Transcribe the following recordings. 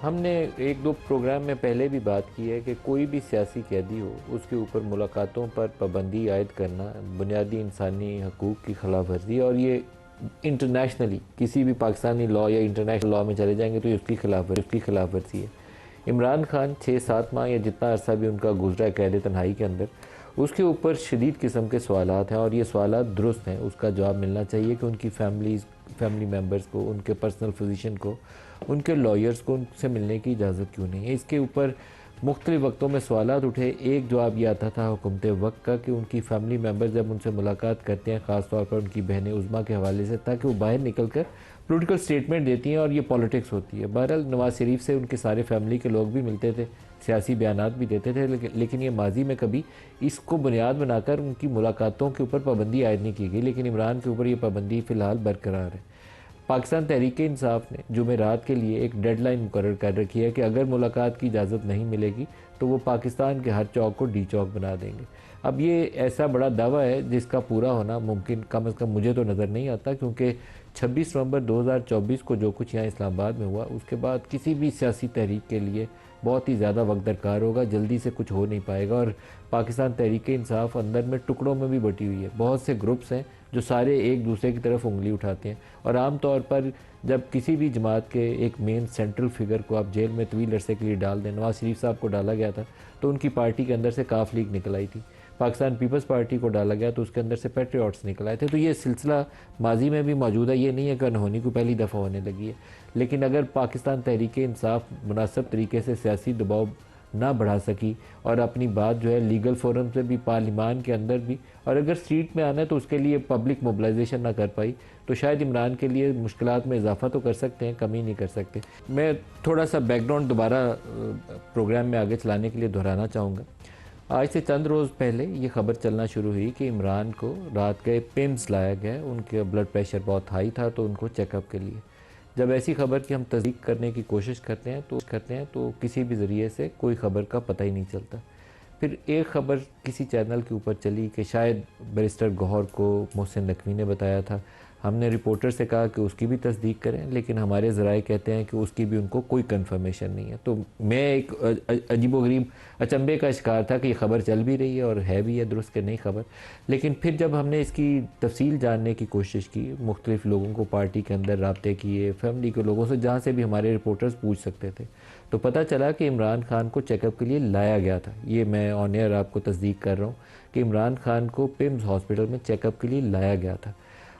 हमने एक दो प्रोग्राम में पहले भी बात की है कि कोई भी सियासी कैदी हो उसके ऊपर मुलाकातों पर पाबंदी आयद करना बुनियादी इंसानी हकूक़ की खिलाफ वर्जी, और ये इंटरनेशनली किसी भी पाकिस्तानी लॉ या इंटरनेशनल लॉ में चले जाएंगे तो ये उसकी खिलाफ वर्जी है। इमरान खान 6-7 माह या जितना अरसा भी उनका गुजरा है कैद तन्हाई के अंदर, उसके ऊपर शदीद किस्म के सवालात हैं और ये सवालात दुरुस्त हैं। उसका जवाब मिलना चाहिए कि उनकी फैमिली मेम्बर्स को, उनके पर्सनल फिजिशियन को, उनके लॉयर्स को उनसे मिलने की इजाज़त क्यों नहीं है। इसके ऊपर मुख्तलिफ़ वक्तों में सवालात उठे। एक जवाब यह आता था हुकूमत वक्त का कि उनकी फैमिली मेम्बर्स जब उनसे मुलाकात करते हैं, ख़ास तौर पर उनकी बहनें उज़्मा के हवाले से, ताकि वो बाहर निकल कर पोलिटिकल स्टेटमेंट देती हैं और ये पॉलिटिक्स होती है। बहरहाल नवाज़ शरीफ से उनके सारे फैमिली के लोग भी मिलते थे, सियासी बयानात भी देते थे, लेकिन ये माजी में कभी इसको बुनियाद बनाकर उनकी मुलाकातों के ऊपर पाबंदी आयद नहीं की गई। लेकिन इमरान के ऊपर ये पाबंदी फ़िलहाल बरकरार है। पाकिस्तान तहरीक इंसाफ ने जुमेरात के लिए एक डेडलाइन मुकर्रर कर रखी है कि अगर मुलाकात की इजाज़त नहीं मिलेगी तो वो पाकिस्तान के हर चौक को डी चौक बना देंगे। अब ये ऐसा बड़ा दावा है जिसका पूरा होना मुमकिन कम अज़ कम मुझे तो नज़र नहीं आता, क्योंकि 26 नवंबर 2024 को जो कुछ यहाँ इस्लामाबाद में हुआ उसके बाद किसी भी सियासी तहरीक के लिए बहुत ही ज़्यादा वक्त दरकार होगा, जल्दी से कुछ हो नहीं पाएगा। और पाकिस्तान तहरीक इंसाफ अंदर में टुकड़ों में भी बटी हुई है। बहुत से ग्रुप्स हैं जो सारे एक दूसरे की तरफ उंगली उठाते हैं, और आम तौर पर जब किसी भी जमात के एक मेन सेंट्रल फिगर को आप जेल में तवील अरसे के लिए डाल दें, नवाज़ शरीफ साहब को डाला गया था तो उनकी पार्टी के अंदर से काफ लीग निकल आई थी। पाकिस्तान पीपल्स पार्टी को डाला गया तो उसके अंदर से पेट्रियाट्स निकल आए थे। तो ये सिलसिला माजी में भी मौजूद है, ये नहीं है कि अनहोनी को पहली दफ़ा होने लगी है। लेकिन अगर पाकिस्तान तहरीक इंसाफ मुनासिब तरीके से सियासी दबाव ना बढ़ा सकी और अपनी बात जो है लीगल फोरम से भी, पार्लिमान के अंदर भी, और अगर स्ट्रीट में आना है तो उसके लिए पब्लिक मोबिलाइजेशन ना कर पाई, तो शायद इमरान के लिए मुश्किलात में इजाफा तो कर सकते हैं, कमी नहीं कर सकते। मैं थोड़ा सा बैकग्राउंड दोबारा प्रोग्राम में आगे चलाने के लिए दोहराना चाहूँगा। आज से चंद रोज़ पहले ये खबर चलना शुरू हुई कि इमरान को रात गए पिम्स लाया गया, उनका ब्लड प्रेशर बहुत हाई था तो उनको चेकअप के लिए। जब ऐसी खबर की हम तस्दीक करने की कोशिश करते हैं तो किसी भी ज़रिए से कोई ख़बर का पता ही नहीं चलता। फिर एक ख़बर किसी चैनल के ऊपर चली कि शायद बैरिस्टर गौहर को मोहसिन नकवी ने बताया था। हमने रिपोर्टर से कहा कि उसकी भी तस्दीक करें, लेकिन हमारे ज़राए कहते हैं कि उसकी भी उनको कोई कंफर्मेशन नहीं है। तो मैं एक अजीबोगरीब अचंभे का शिकार था कि ये ख़बर चल भी रही है और है भी है दुरुस्त के नहीं ख़बर। लेकिन फिर जब हमने इसकी तफसील जानने की कोशिश की, मुख्तलिफ़ लोगों को पार्टी के अंदर रब्ते किए, फैमिली के लोगों से, जहाँ से भी हमारे रिपोर्टर्स पूछ सकते थे, तो पता चला कि इमरान खान को चेकअप के लिए लाया गया था। ये मैं ऑन एयर आपको तस्दीक कर रहा हूँ कि इमरान खान को पिम्स हॉस्पिटल में चेकअप के लिए लाया गया था।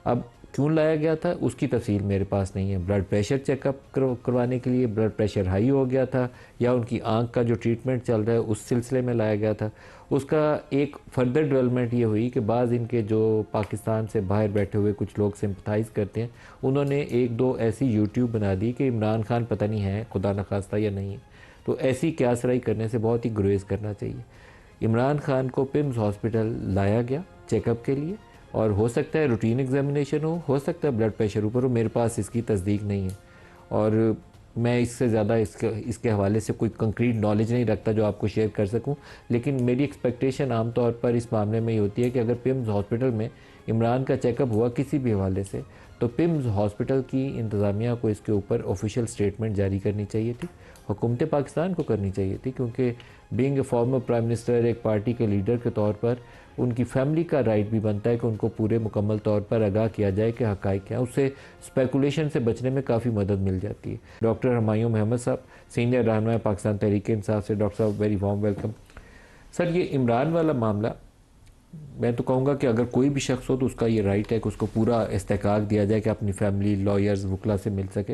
अब क्यों लाया गया था उसकी तफसील मेरे पास नहीं है। ब्लड प्रेशर चेकअप करवाने के लिए, ब्लड प्रेशर हाई हो गया था, या उनकी आंख का जो ट्रीटमेंट चल रहा है उस सिलसिले में लाया गया था। उसका एक फर्दर डेवलपमेंट ये हुई कि बाज़ इनके जो पाकिस्तान से बाहर बैठे हुए कुछ लोग सिंपथाइज़ करते हैं, उन्होंने एक दो ऐसी यूट्यूब बना दी कि इमरान खान पता नहीं है खुदा न खास्ता या नहीं है। तो ऐसी क्यासराई करने से बहुत ही गुरेज करना चाहिए। इमरान खान को पिम्स हॉस्पिटल लाया गया चेकअप के लिए, और हो सकता है रूटीन एग्जामिनेशन हो सकता है ब्लड प्रेशर ऊपर हो, मेरे पास इसकी तस्दीक नहीं है और मैं इससे ज़्यादा इसके हवाले से कोई कंक्रीट नॉलेज नहीं रखता जो आपको शेयर कर सकूं। लेकिन मेरी एक्सपेक्टेशन आमतौर पर इस मामले में ये होती है कि अगर पिम्स हॉस्पिटल में इमरान का चेकअप हुआ किसी भी हवाले से, तो पिम्स हॉस्पिटल की इंतज़ामिया को इसके ऊपर ऑफिशियल स्टेटमेंट जारी करनी चाहिए थी, हुकूमत पाकिस्तान को करनी चाहिए थी, क्योंकि being a former prime minister, एक पार्टी के लीडर के तौर पर उनकी फैमिली का राइट भी बनता है कि उनको पूरे मुकम्मल तौर पर आगाह किया जाए कि हक़ाइक़ क्या है। उससे स्पेकुलेशन से बचने में काफ़ी मदद मिल जाती है। डॉक्टर हुमायूं महमद साहब, सीनियर रहनुमा पाकिस्तान तहरीक इंसाफ से। डॉक्टर साहब वेरी वार्म वेलकम। सर, ये इमरान वाला मामला, मैं तो कहूँगा कि अगर कोई भी शख्स हो तो उसका ये राइट है कि उसको पूरा इस्तेहकाक दिया जाए कि अपनी फैमिली, लॉयर्स, वकला से मिल सके।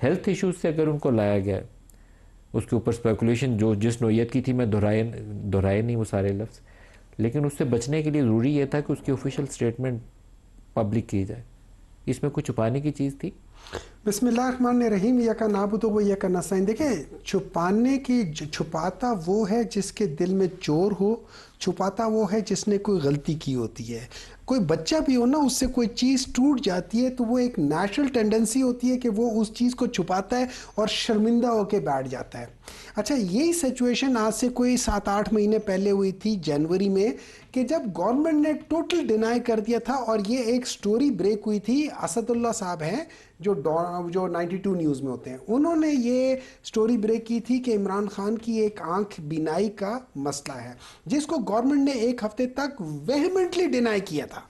हेल्थ इशूज़ से अगर उनको लाया गया है, उसके ऊपर स्पेकुलेशन जो जिस नोयत की थी, मैं दोहराए नहीं वो सारे लफ्ज़, लेकिन उससे बचने के लिए ज़रूरी यह था कि उसकी ऑफिशियल स्टेटमेंट पब्लिक की जाए। इसमें कुछ छुपाने की चीज़ थी? बिस्मिल्लाहिर्रहमानिर्रहीम। यका नाबुदु व यका नस्तईन। देखिए, छुपाने की, छुपाता वो है जिसके दिल में चोर हो, छुपाता वो है जिसने कोई गलती की होती है। कोई बच्चा भी हो ना, उससे कोई चीज़ टूट जाती है तो वो एक नेचुरल टेंडेंसी होती है कि वो उस चीज़ को छुपाता है और शर्मिंदा होकर बैठ जाता है। अच्छा, यही सिचुएशन आज से कोई 7-8 महीने पहले हुई थी जनवरी में, कि जब गवर्नमेंट ने टोटल डिनाई कर दिया था, और ये एक स्टोरी ब्रेक हुई थी। असदुल्ला साहब हैं जो 92 न्यूज़ में होते हैं, उन्होंने ये स्टोरी ब्रेक की थी कि इमरान खान की एक आंख बीनाई का मसला है, जिसको गवर्नमेंट ने एक हफ्ते तक वेहमेंटली डिनाई किया था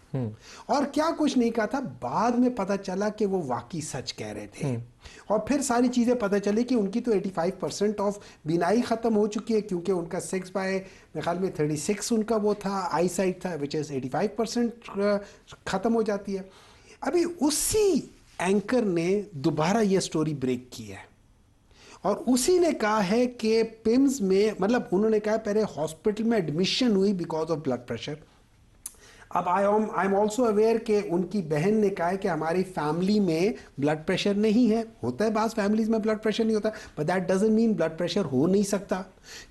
और क्या कुछ नहीं कहा था। बाद में पता चला कि वो वाकई सच कह रहे थे, और फिर सारी चीज़ें पता चली कि उनकी तो 85% ऑफ बीनाई ख़त्म हो चुकी है, क्योंकि उनका 6 बाय मेरे ख्याल में 36 उनका वो था, आई साइट था, विच इज़ 85% ख़त्म हो जाती है। अभी उसी एंकर ने दोबारा ये स्टोरी ब्रेक की है, और उसी ने कहा है कि पिम्स में, मतलब उन्होंने कहा पहले हॉस्पिटल में एडमिशन हुई बिकॉज ऑफ ब्लड प्रेशर। अब आई एम ऑल्सो अवेयर कि उनकी बहन ने कहा है कि हमारी फैमिली में ब्लड प्रेशर नहीं है। होता है बाज़ फैमिलीज में ब्लड प्रेशर नहीं होता, but that doesn't mean blood pressure हो नहीं सकता,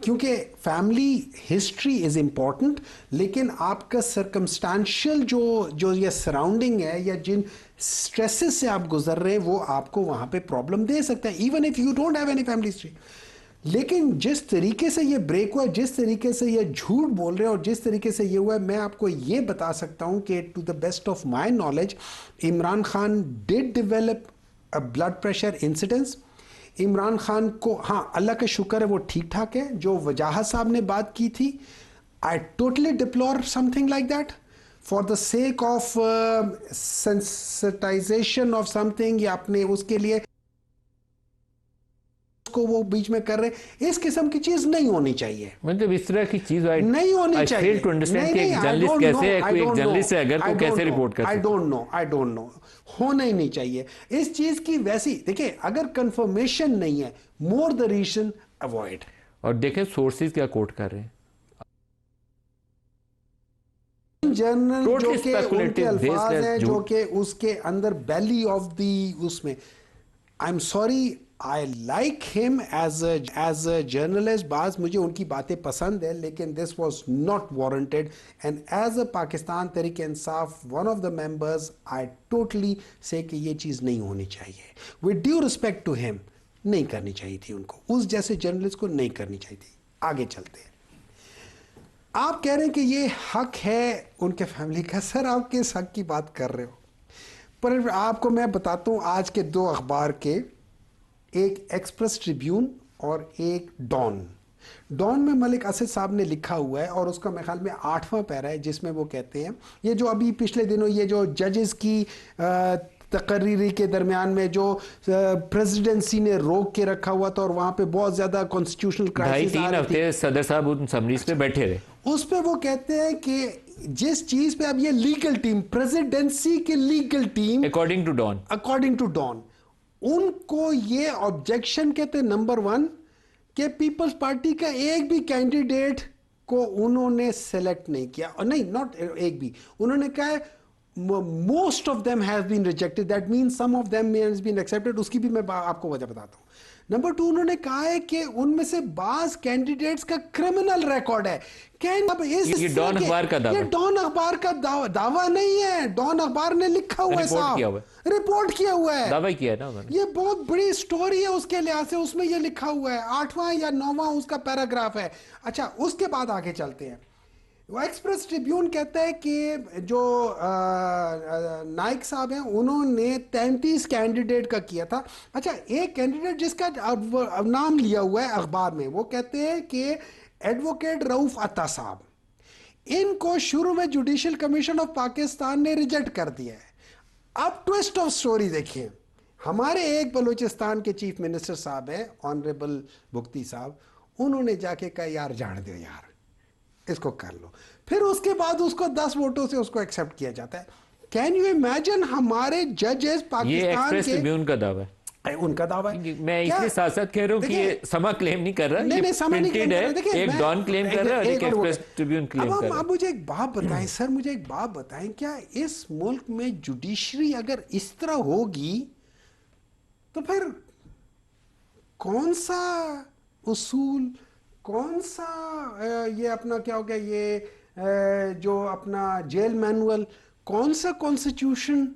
क्योंकि फैमिली हिस्ट्री इज़ इम्पॉर्टेंट, लेकिन आपका सर्कमस्टांशियल जो ये सराउंडिंग है या जिन स्ट्रेसेस से आप गुजर रहे हैं, वो आपको वहाँ पे प्रॉब्लम दे सकता है, even if you don't have any family history. लेकिन जिस तरीके से ये ब्रेक हुआ, जिस तरीके से ये झूठ बोल रहे हैं, और जिस तरीके से ये हुआ है, मैं आपको ये बता सकता हूँ कि to the best of my knowledge Imran Khan did develop a blood pressure incidence. Imran Khan को, हाँ अल्लाह का शुक्र है, वो ठीक ठाक है। जो वजाहत साहब ने बात की थी, I totally deplore something like that for the sake of sensitization of something, या अपने उसके लिए को वो बीच में कर रहे हैं। इस किस्म की चीज नहीं होनी चाहिए, मतलब इस तरह की चीज नहीं होनी चाहिए। फेल टू अंडरस्टैंड कि एक जर्नलिस्ट कैसे है, कोई एक जर्नलिस्ट है अगर तो कैसे रिपोर्ट कर सकता है। आई डोंट नो, होना ही नहीं चाहिए इस चीज की। वैसी देखिए, अगर कंफर्मेशन नहीं है, मोर द रीजन अवॉइड। और देखें सोर्सेज क्या कोट कर रहे हैं, जर्नल जो कि उनके अल्फाज हैं, जो कि उसके अंदर बैली ऑफ दी उसमें, I am sorry, I like him as a journalist, बाज मुझे उनकी बातें पसंद है, लेकिन this was not warranted. And as a Pakistan Tehreek Insaf one of the members, I totally say कि ये चीज़ नहीं होनी चाहिए। With due respect to him, नहीं करनी चाहिए थी उनको, उस जैसे जर्नलिस्ट को नहीं करनी चाहिए थी। आगे चलते हैं। आप कह रहे हैं कि ये हक है उनके फैमिली का। सर, आप किस हक की बात कर रहे हो? पर आपको मैं बताता हूँ, आज के 2 अखबार के, एक एक्सप्रेस ट्रिब्यून और एक डॉन में मलिक असद साहब ने लिखा हुआ है, और उसका मेरे ख्याल में 8वां पैरा है, जिसमें वो कहते हैं, ये जो अभी पिछले दिनों ये जो जजेस की तकरीरी के दरमियान में जो प्रेसिडेंसी ने रोक के रखा हुआ था, और वहाँ पे बहुत ज़्यादा कॉन्स्टिट्यूशनल क्राइसिस 2.5-3 हफ्ते सदर साहब उन समरीज पे बैठे रहे। उस पे वो कहते हैं कि जिस चीज़ पे अब ये लीगल टीम, प्रेसिडेंसी की legal team, according to Dawn, उनको ये ऑब्जेक्शन कहते हैं नंबर 1 कि पीपल्स पार्टी का एक भी कैंडिडेट को उन्होंने सेलेक्ट नहीं किया, और नहीं, नॉट एक भी, उन्होंने कहा most of them have been rejected, that means some of them has been accepted. उसकी भी मैं आपको वजह बताता हूँ। नंबर 2, उन्होंने कहा है कि उनमें से बाज कैंडिडेट्स का क्रिमिनल रिकॉर्ड है। अब ये डॉन अखबार का दावा, ये डॉन अखबार का दावा नहीं है, डॉन अखबार ने लिखा हुआ है साहब, रिपोर्ट किया हुआ है, दावा किया है ना उन्होंने। ये बहुत बड़ी स्टोरी है उसके लिहाज से, उसमें ये लिखा हुआ है, 8वां या 9वां उसका पैराग्राफ है। अच्छा, उसके बाद आगे चलते हैं। एक्सप्रेस ट्रिब्यून कहता है कि जो नाइक साहब हैं, उन्होंने 33 कैंडिडेट का किया था। अच्छा, एक कैंडिडेट जिसका नाम लिया हुआ है अखबार में, वो कहते हैं कि एडवोकेट रऊफ अता साहब, इनको शुरू में जुडिशियल कमीशन ऑफ पाकिस्तान ने रिजेक्ट कर दिया है। अब ट्विस्ट ऑफ स्टोरी देखिए, हमारे एक बलूचिस्तान के चीफ मिनिस्टर साहब हैं, ऑनरेबल भुक्ती साहब, उन्होंने जाके कहा यार जान दो यार, इसको कर लो। फिर उसके बाद उसको 10 वोटों से उसको एक्सेप्ट किया जाता है। Can you imagine? हमारे जजेस पाकिस्तान के, ट्रिब्यून का दावा है, उनका दावा है। मैं इसलिए साथ साथ कह रहा हूं कि ये समा क्लेम नहीं कर रहा, नहीं, समा नहीं क्लेम कर रहा। देखिए, एक डॉन क्लेम कर रहा है और एक एक्सप्रेस ट्रिब्यून क्लेम कर रहा है। अब मुझे एक बात बताएं सर, मुझे एक बात बताएं, क्या इस मुल्क में जुडिशरी अगर इस तरह होगी तो फिर कौन सा उसूल, कौन सा ये अपना क्या हो गया, ये जो अपना जेल मैनुअल, कौन सा कॉन्स्टिट्यूशन,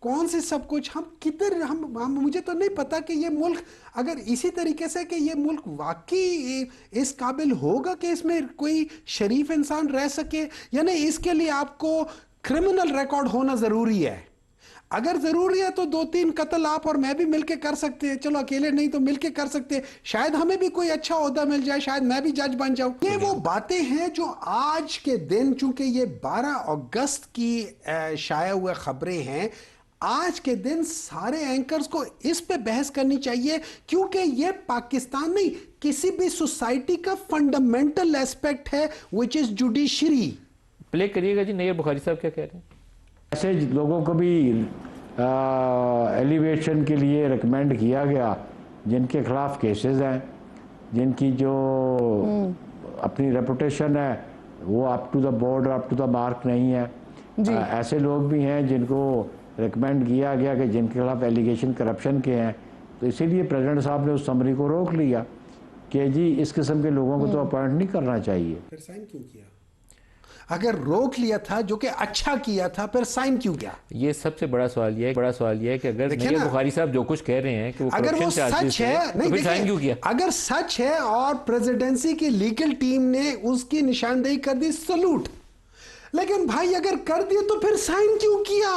कौन से सब कुछ हम किधर हम मुझे तो नहीं पता कि ये मुल्क अगर इसी तरीके से कि ये मुल्क वाकई इस काबिल होगा कि इसमें कोई शरीफ इंसान रह सके, यानी इसके लिए आपको क्रिमिनल रिकॉर्ड होना ज़रूरी है। अगर ज़रूरी है तो 2-3 कत्ल आप और मैं भी मिलके कर सकते हैं, चलो अकेले नहीं तो मिलके कर सकते हैं, शायद हमें भी कोई अच्छा ओहदा मिल जाए, शायद मैं भी जज बन जाऊं। ये वो बातें हैं जो आज के दिन, चूंकि ये 12 अगस्त की शाया हुए खबरें हैं, आज के दिन सारे एंकर्स को इस पे बहस करनी चाहिए, क्योंकि ये पाकिस्तान नहीं किसी भी सोसाइटी का फंडामेंटल एस्पेक्ट है, विच इज जुडिशरी। प्ले करिएगा जी, नैयर बुखारी साहब क्या कह रहे हैं। ऐसे लोगों को भी एलिवेशन के लिए रिकमेंड किया गया जिनके खिलाफ केसेस हैं, जिनकी जो अपनी रेपुटेशन है वो up to the board, up to the mark नहीं है। ऐसे लोग भी हैं जिनको रिकमेंड किया गया कि जिनके खिलाफ एलिगेशन करप्शन के हैं, तो इसीलिए प्रेसिडेंट साहब ने उस समरी को रोक लिया कि जी इस किस्म के लोगों को तो अपॉइंट नहीं करना चाहिए। फिर साइन क्यों किया? अगर रोक लिया था, जो कि अच्छा किया था, फिर साइन क्यों किया? ये सबसे बड़ा सवाल ये है कि अगर नैयर बुखारी साहब जो कुछ कह रहे हैं कि वो अगर वो सच है, नहीं, तो फिर साइन क्यों किया? अगर सच है और प्रेसिडेंसी की लीगल टीम ने उसकी निशानदेही कर दी, सलूट। लेकिन भाई अगर कर दिए तो फिर साइन क्यों किया?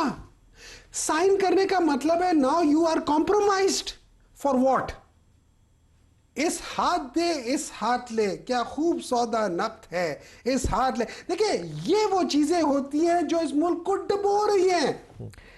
साइन करने का मतलब है now you are compromised for what? इस हाथ दे इस हाथ ले, क्या खूब सौदा नक्त है, इस हाथ ले। देखिए ये वो चीजें होती हैं जो इस मुल्क को डुबो रही हैं।